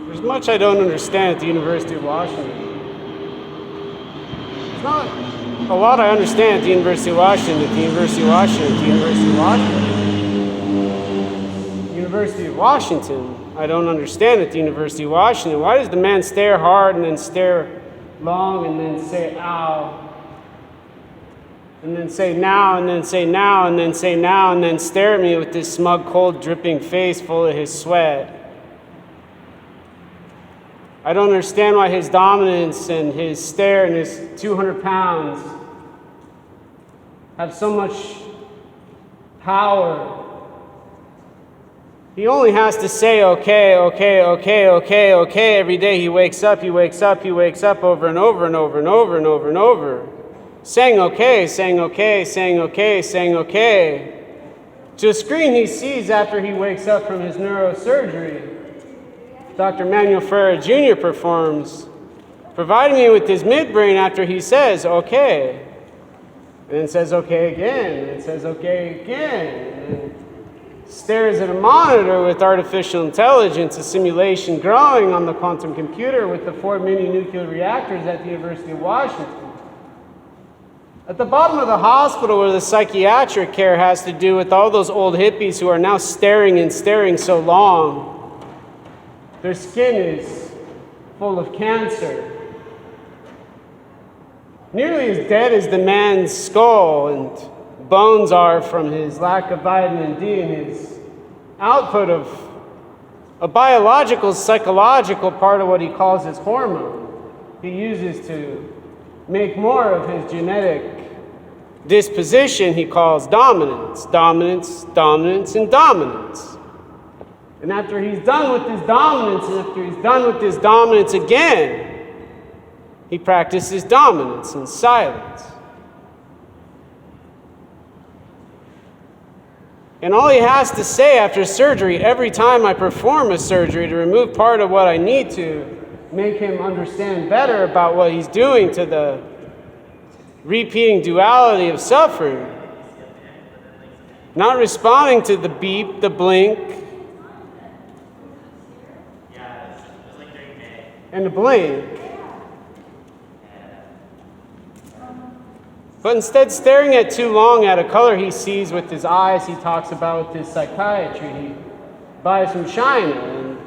There's much I don't understand at the University of Washington. There's not a lot I understand at the University of Washington, at the University of Washington, at the University of Washington. University of Washington, I don't understand at the University of Washington. Why does the man stare hard and then stare long and then say, ow? And then say now, and then say now, and then say now, and then stare at me with this smug, cold, dripping face full of his sweat. I don't understand why his dominance and his stare and his 200 pounds have so much power. He only has to say okay, okay, okay, okay, okay every day. He wakes up over and over and over and over and over and over. Saying okay, saying okay, saying okay, saying okay. To a screen he sees after he wakes up from his neurosurgery. Dr. Manuel Ferreira Jr. performs, providing me with his midbrain after he says okay. And then says okay again, and says okay again. And stares at a monitor with artificial intelligence, a simulation growing on the quantum computer with the 4 mini nuclear reactors at the University of Washington. At the bottom of the hospital where the psychiatric care has to do with all those old hippies who are now staring and staring so long. Their skin is full of cancer. Nearly as dead as the man's skull and bones are from his lack of vitamin D and his output of a biological, psychological part of what he calls his hormone. He uses to make more of his genetic disposition he calls dominance, dominance, dominance, and dominance. And after he's done with his dominance, and after he's done with his dominance again, he practices dominance in silence. And all he has to say after surgery, every time I perform a surgery to remove part of what I need to make him understand better about what he's doing to the repeating duality of suffering, not responding to the beep, the blink, and the blink, but instead staring at too long at a color he sees with his eyes. He talks about with his psychiatry. He buys from China and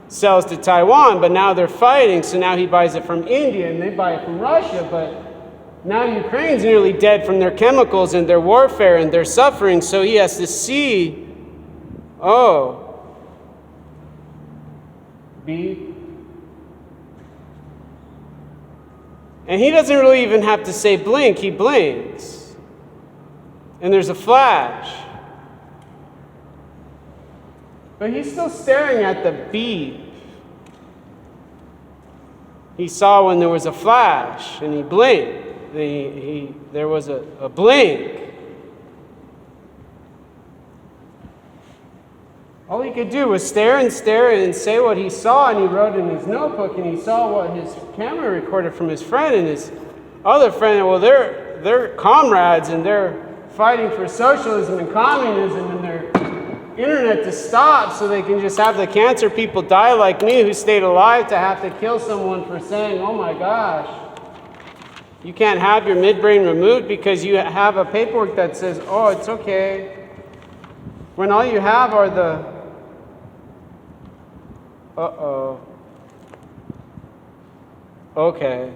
sells to Taiwan, but now they're fighting, so now he buys it from India and they buy it from Russia, but now Ukraine's nearly dead from their chemicals and their warfare and their suffering, so he has to see, oh, beep. And he doesn't really even have to say blink, he blinks. And there's a flash. But he's still staring at the beep. He saw when there was a flash and he blinked. There was a blink. All he could do was stare and say what he saw, and he wrote in his notebook, and he saw what his camera recorded from his friend and his other friend. Well, they're comrades, and they're fighting for socialism and communism and their internet to stop so they can just have the cancer people die like me who stayed alive to have to kill someone for saying, oh my gosh, you can't have your midbrain removed because you have a paperwork that says, oh, it's okay. When all you have are the uh-oh. Okay.